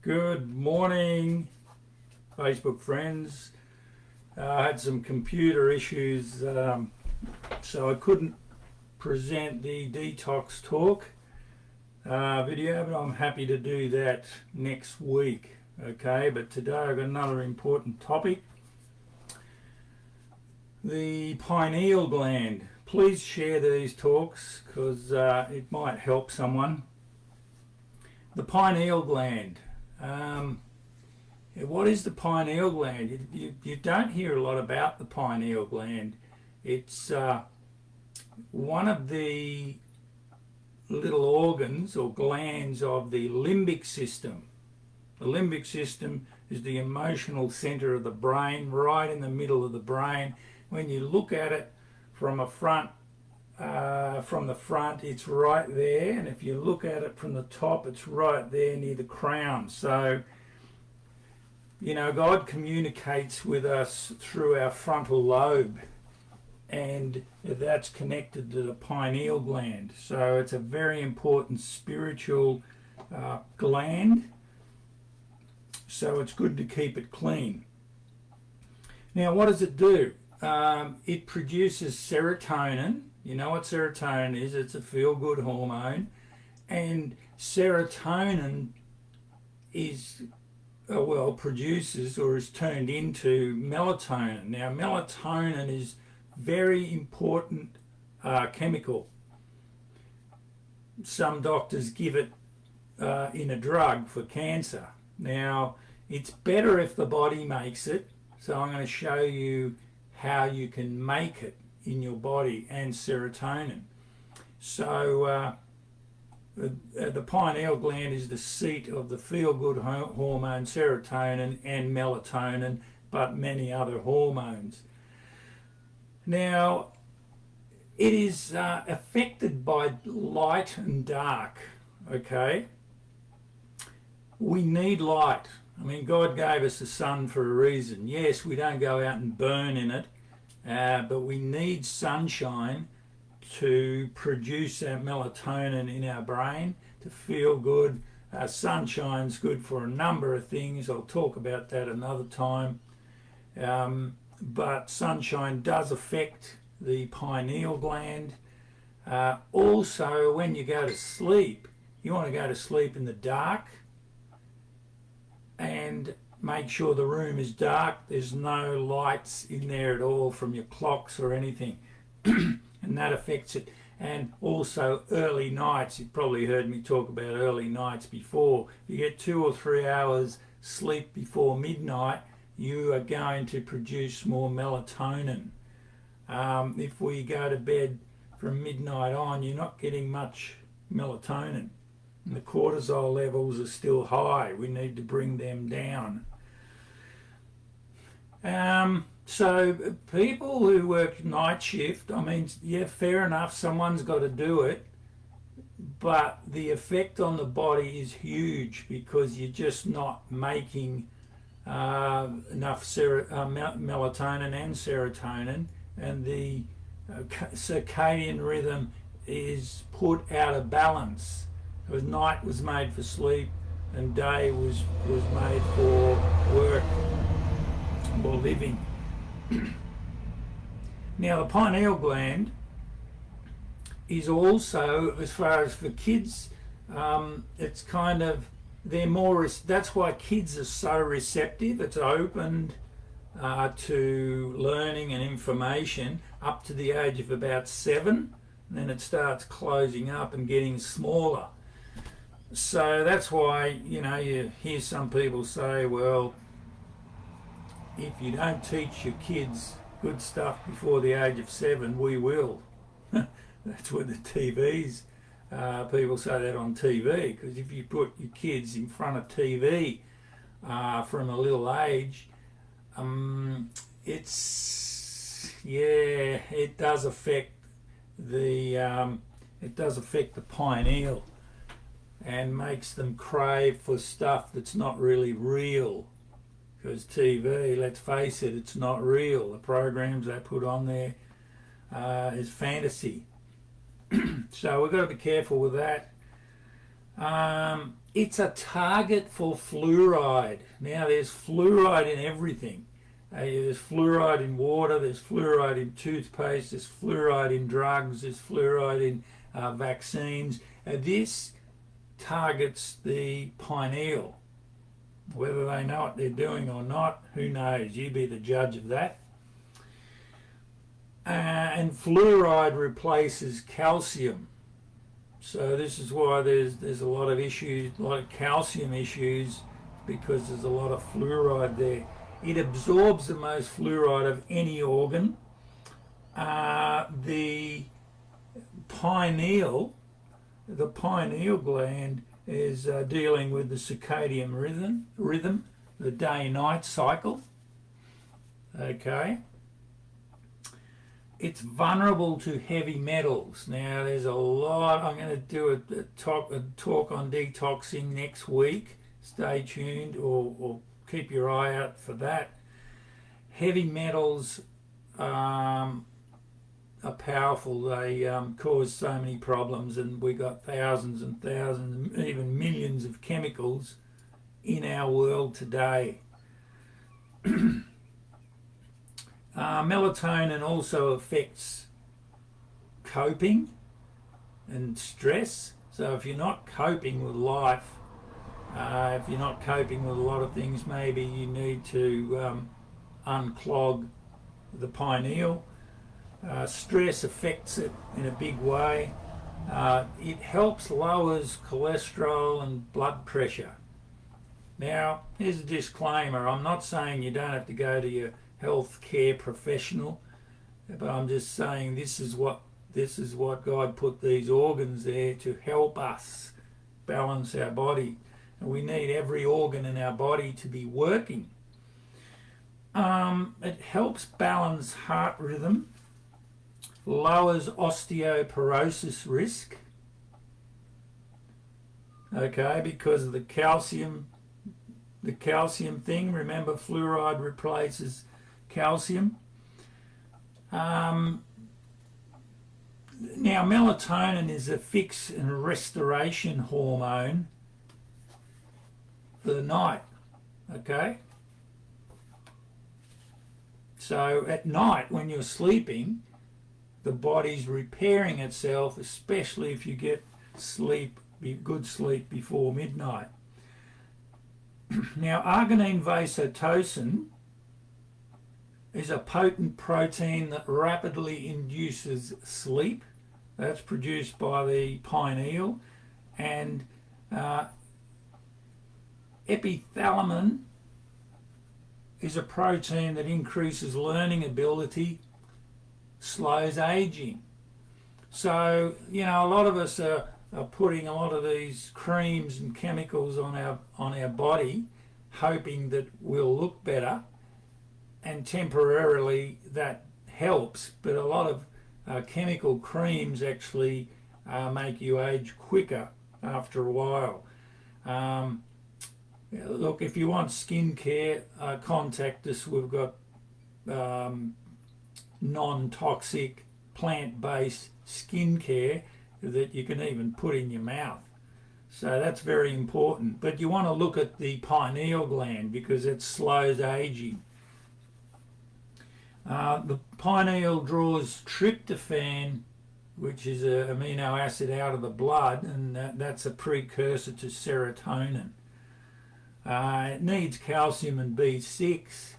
Good morning, Facebook friends. I had some computer issues, so I couldn't present the detox talk video, but I'm happy to do that next week. Okay, but today I've got another important topic. The pineal gland. Please share these talks because it might help someone. The pineal gland. What is the pineal gland? You don't hear a lot about the pineal gland. It's one of the little organs or glands of the limbic system. The limbic system is the emotional center of the brain, right in the middle of the brain. When you look at it from the front, it's right there, and if you look at it from the top, it's right there near the crown. So, God communicates with us through our frontal lobe, and that's connected to the pineal gland. So it's a very important spiritual gland, so it's good to keep it clean. Now, what does it do? It produces serotonin. You know what serotonin is? It's a feel-good hormone. And serotonin produces or is turned into melatonin. Now, melatonin is very important chemical. Some doctors give it in a drug for cancer. Now, it's better if the body makes it. So I'm going to show you how you can make it in your body and serotonin. So the pineal gland is the seat of the feel-good hormone serotonin and melatonin, but many other hormones. Now, it is affected by light and dark, okay? We need light. I mean, God gave us the sun for a reason. Yes, we don't go out and burn in it, but we need sunshine to produce our melatonin in our brain, to feel good. Sunshine's good for a number of things. I'll talk about that another time. But sunshine does affect the pineal gland. Also, when you go to sleep, you want to go to sleep in the dark and make sure the room is dark. There's no lights in there at all from your clocks or anything. And that affects it. And also early nights. You've probably heard me talk about early nights before. If you get 2 or 3 hours sleep before midnight, you are going to produce more melatonin. If we go to bed from midnight on, you're not getting much melatonin. And the cortisol levels are still high. We need to bring them down. So people who work night shift, I mean, yeah, fair enough, someone's got to do it, but the effect on the body is huge because you're just not making enough melatonin and serotonin, and the circadian rhythm is put out of balance. Because night was made for sleep and day was made for work or living. Now, the pineal gland is also, as far as for kids, it's kind of, they're more, that's why kids are so receptive. It's opened to learning and information up to the age of about 7, and then it starts closing up and getting smaller. So that's why, you hear some people say, well, if you don't teach your kids good stuff before the age of 7, we will. That's what the TVs, people say that on TV, because if you put your kids in front of TV from a little age, it does affect the pineal and makes them crave for stuff that's not really real. Because TV, let's face it, it's not real. The programs they put on there is fantasy. So we've got to be careful with that. It's a target for fluoride. Now, there's fluoride in everything. There's fluoride in water, there's fluoride in toothpaste, there's fluoride in drugs, there's fluoride in vaccines. This targets the pineal. Whether they know what they're doing or not, who knows? You be the judge of that. And fluoride replaces calcium. So this is why there's a lot of issues, a lot of calcium issues, because there's a lot of fluoride there. It absorbs the most fluoride of any organ. The pineal gland is dealing with the circadian rhythm, the day-night cycle. Okay. It's vulnerable to heavy metals. Now, there's a lot. I'm going to do a talk on detoxing next week. Stay tuned, or keep your eye out for that. Heavy metals are powerful. They cause so many problems, and we got thousands and thousands, even millions of chemicals in our world today. Melatonin also affects coping and stress. So if you're not coping with life, if you're not coping with a lot of things, maybe you need to unclog the pineal. Stress affects it in a big way. It helps lowers cholesterol and blood pressure. Now, here's a disclaimer. I'm not saying you don't have to go to your health care professional, but I'm just saying this is what God put these organs there to help us balance our body. And we need every organ in our body to be working. It helps balance heart rhythm, lowers osteoporosis risk, okay, because of the calcium thing. Remember, fluoride replaces calcium. Now, melatonin is a fix and restoration hormone for the night, okay? So at night, when you're sleeping, the body's repairing itself, especially if you get good sleep before midnight. Now, arginine vasotosin is a potent protein that rapidly induces sleep. That's produced by the pineal. And epithalamin is a protein that increases learning ability, slows aging. So, you know, a lot of us are putting a lot of these creams and chemicals on our body, hoping that we'll look better, and temporarily that helps, but a lot of chemical creams actually make you age quicker after a while. Look, if you want skin care, contact us. We've got non-toxic, plant-based skin care that you can even put in your mouth. So that's very important. But you want to look at the pineal gland because it slows aging. The pineal draws tryptophan, which is an amino acid, out of the blood, and that's a precursor to serotonin. It needs calcium and B6,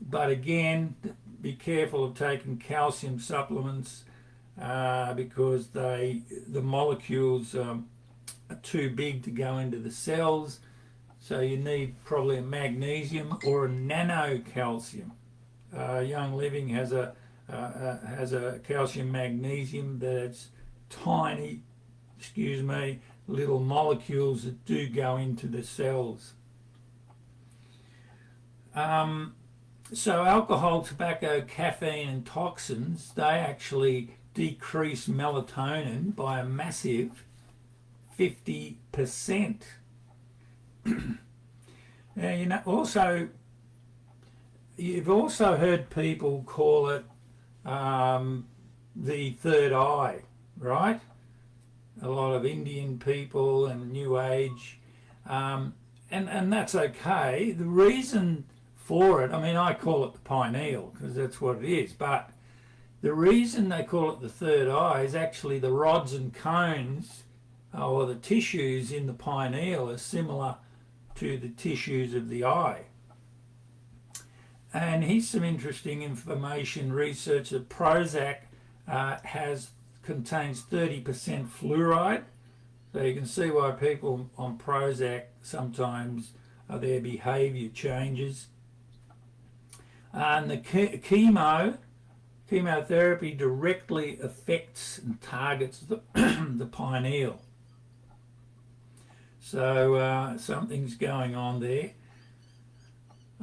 but again, be careful of taking calcium supplements because the molecules are too big to go into the cells. So you need probably a magnesium or a nanocalcium. Young Living has a calcium magnesium that's tiny, little molecules that do go into the cells. So alcohol, tobacco, caffeine and toxins, they actually decrease melatonin by a massive 50%. Now, you know, you've also heard people call it the third eye, right? a lot of Indian people and New Age, and that's okay. The reason for it, I mean, I call it the pineal because that's what it is, but the reason they call it the third eye is actually the rods and cones or the tissues in the pineal are similar to the tissues of the eye. And here's some interesting information. Research that Prozac contains 30% fluoride. So you can see why people on Prozac sometimes their behaviour changes. And the chemotherapy directly affects and targets the pineal. So something's going on there.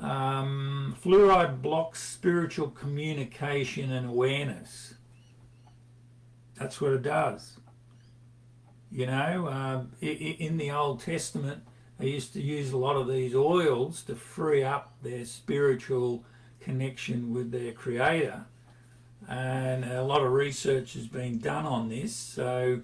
Fluoride blocks spiritual communication and awareness. That's what it does. You know, in the Old Testament, they used to use a lot of these oils to free up their spiritual connection with their Creator. And a lot of research has been done on this. So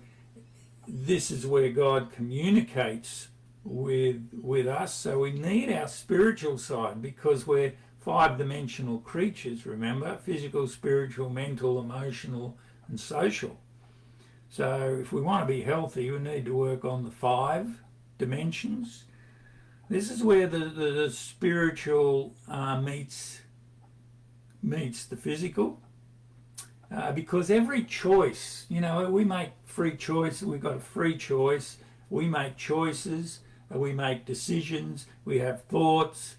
this is where God communicates with us. So we need our spiritual side because we're five-dimensional creatures, remember? Physical, spiritual, mental, emotional, and social. So if we want to be healthy, we need to work on the 5 dimensions. This is where the spiritual meets the physical. Because every choice, you know, we make free choice. We've got a free choice. We make choices. We make decisions. We have thoughts.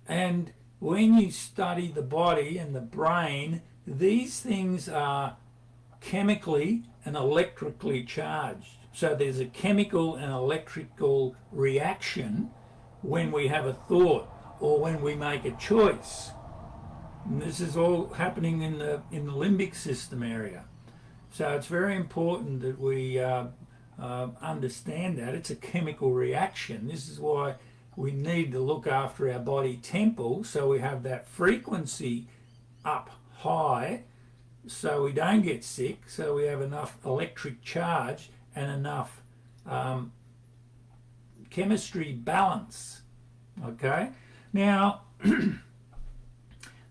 And when you study the body and the brain, these things are chemically and electrically charged. So there's a chemical and electrical reaction when we have a thought or when we make a choice. And this is all happening in the limbic system area. So it's very important that we understand that. It's a chemical reaction. This is why we need to look after our body temple so we have that frequency up high so we don't get sick, so we have enough electric charge and enough chemistry balance. Okay? Now,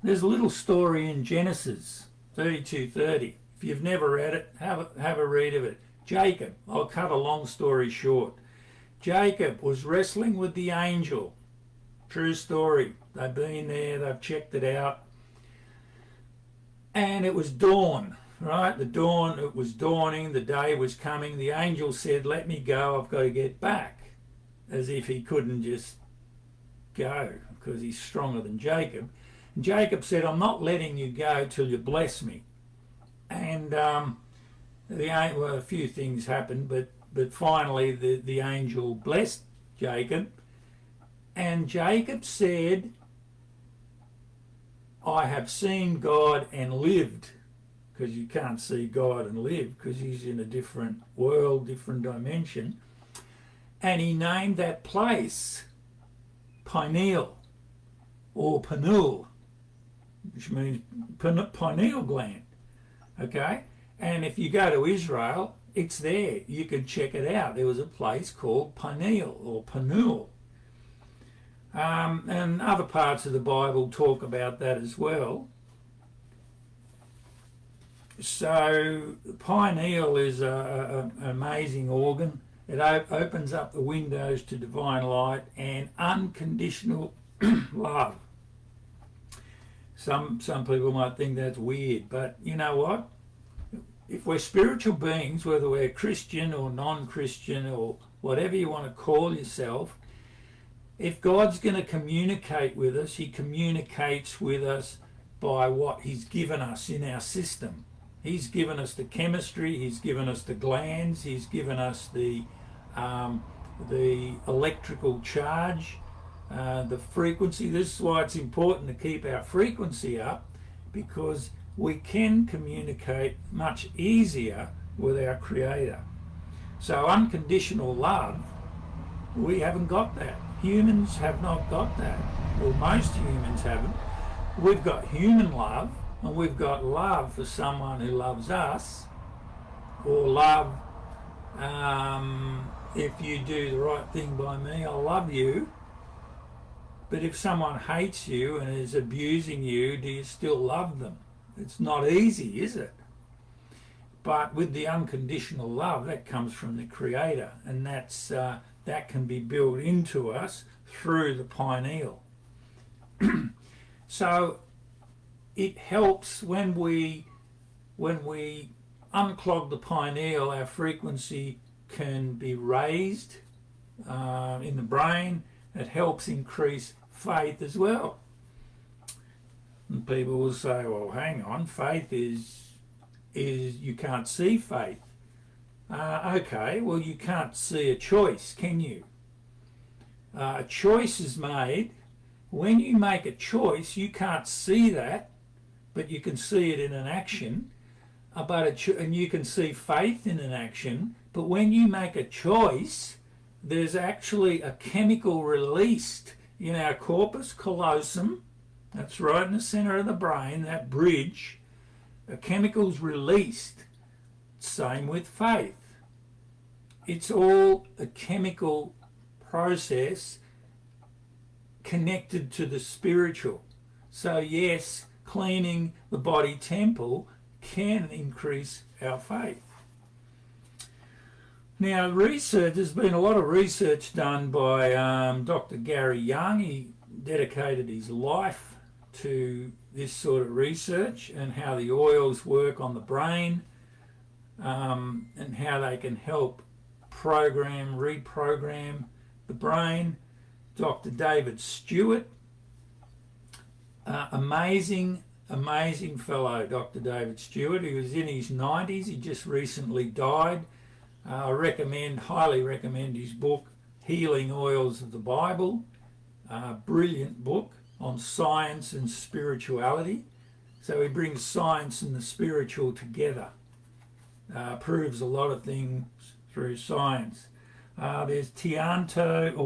there's a little story in Genesis 32:30. If you've never read it, have a read of it. Jacob, I'll cut a long story short. Jacob was wrestling with the angel. True story. They've been there, they've checked it out. And it was dawn, right? It was dawning, the day was coming. The angel said, let me go, I've got to get back. As if he couldn't just go, because he's stronger than Jacob. And Jacob said, I'm not letting you go till you bless me. And a few things happened, but finally the angel blessed Jacob. And Jacob said, I have seen God and lived, because you can't see God and live because he's in a different world, different dimension. And he named that place Pineal or Pineal, which means pineal gland. Okay? And if you go to Israel, it's there. You can check it out. There was a place called Pineal or Pineal. And other parts of the Bible talk about that as well. So pineal is an amazing organ. It opens up the windows to divine light and unconditional love. Some people might think that's weird, but you know what? If we're spiritual beings, whether we're Christian or non-Christian or whatever you want to call yourself, if God's going to communicate with us, he communicates with us by what he's given us in our system. He's given us the chemistry, he's given us the glands, he's given us the electrical charge, the frequency. This is why it's important to keep our frequency up, because we can communicate much easier with our Creator. So unconditional love, we haven't got that. Humans have not got that. Well, most humans haven't. We've got human love, and we've got love for someone who loves us, or love If you do the right thing by me, I'll love you. But if someone hates you and is abusing you, do you still love them? It's not easy, is it? But with the unconditional love, that comes from the Creator, and that can be built into us through the pineal. So it helps when we unclog the pineal, our frequency can be raised in the brain. It helps increase faith as well. And people will say, well, hang on, faith is you can't see faith. Okay, well, you can't see a choice, can you? A choice is made. When you make a choice, you can't see that, but you can see it in an action. And you can see faith in an action. But when you make a choice, there's actually a chemical released in our corpus callosum. That's right in the center of the brain, that bridge. A chemical's released. Same with faith. It's all a chemical process connected to the spiritual. So yes, cleaning the body temple can increase our faith. Now, there's been a lot of research done by Dr. Gary Young. He dedicated his life to this sort of research and how the oils work on the brain, and how they can help reprogram the brain. Dr. David Stewart, amazing fellow, Dr. David Stewart. He was in his 90s. He just recently died. I highly recommend his book, Healing Oils of the Bible. Brilliant book on science and spirituality. So he brings science and the spiritual together. Proves a lot of things through science. There's Tiano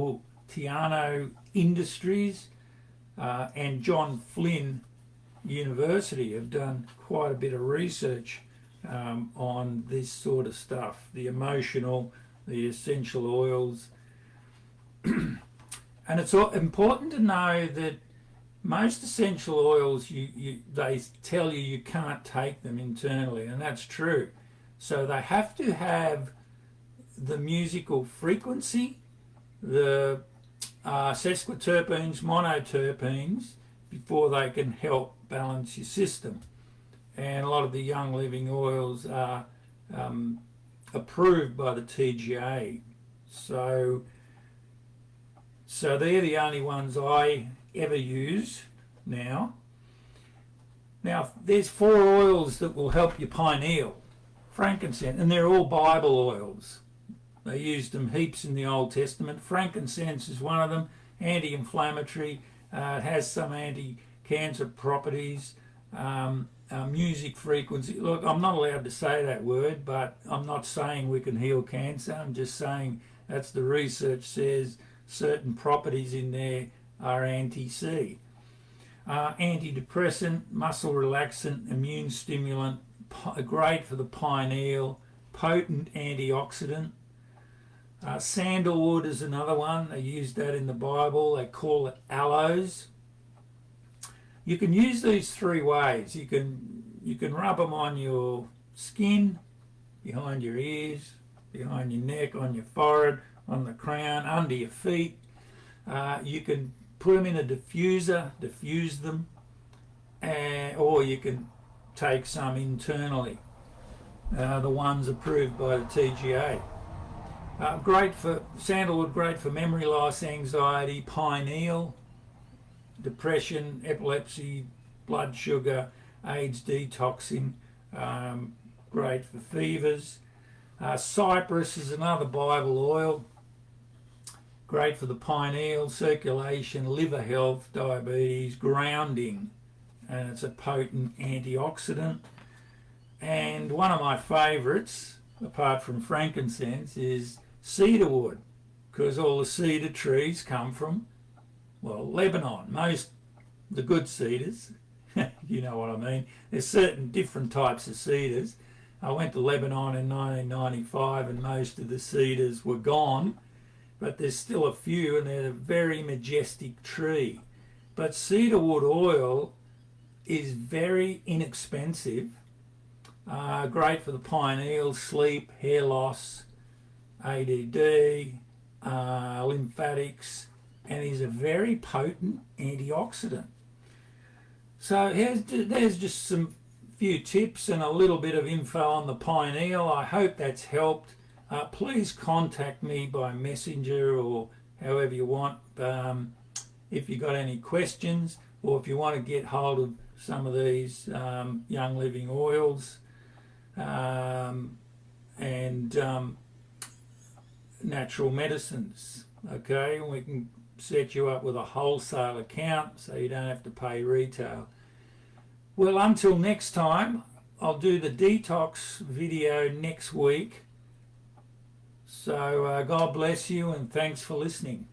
Industries and John Flynn University have done quite a bit of research on this sort of stuff, the emotional, the essential oils. And it's important to know that most essential oils, they tell you can't take them internally, and that's true. So they have to have the musical frequency, the sesquiterpenes, monoterpenes, before they can help balance your system. And a lot of the Young Living oils are approved by the TGA. So they're the only ones I ever use now. Now, there's 4 oils that will help your pineal. Frankincense, and they're all Bible oils. They used them heaps in the Old Testament. Frankincense is one of them, anti-inflammatory. It has some anti-cancer properties. Music frequency. Look, I'm not allowed to say that word, but I'm not saying we can heal cancer. I'm just saying that's the research says certain properties in there are anti-C. Antidepressant, muscle relaxant, immune stimulant, great for the pineal, potent antioxidant. Sandalwood is another one. They use that in the Bible. They call it aloes. You can use these 3 ways. You can rub them on your skin, behind your ears, behind your neck, on your forehead, on the crown, under your feet. You can put them in a diffuser, diffuse them, or you can take some internally. The ones approved by the TGA. Great for sandalwood, great for memory loss, anxiety, pineal, depression, epilepsy, blood sugar, AIDS detoxing, great for fevers. Cypress is another Bible oil, great for the pineal, circulation, liver health, diabetes, grounding, and it's a potent antioxidant. And one of my favourites, apart from frankincense, is cedarwood, because all the cedar trees come from, well, Lebanon. Most the good cedars, you know what I mean. There's certain different types of cedars, I went to Lebanon in 1995 and most of the cedars were gone, but there's still a few and they're a very majestic tree. But cedar wood oil is very inexpensive, great for the pineal, sleep, hair loss, ADD, lymphatics, and is a very potent antioxidant. So there's just some few tips and a little bit of info on the pineal. I hope that's helped. Please contact me by messenger or however you want if you got any questions, or if you want to get hold of some of these Young Living oils and natural medicines. Okay, we can set you up with a wholesale account so you don't have to pay retail. Well, until next time, I'll do the detox video next week. So God bless you and thanks for listening.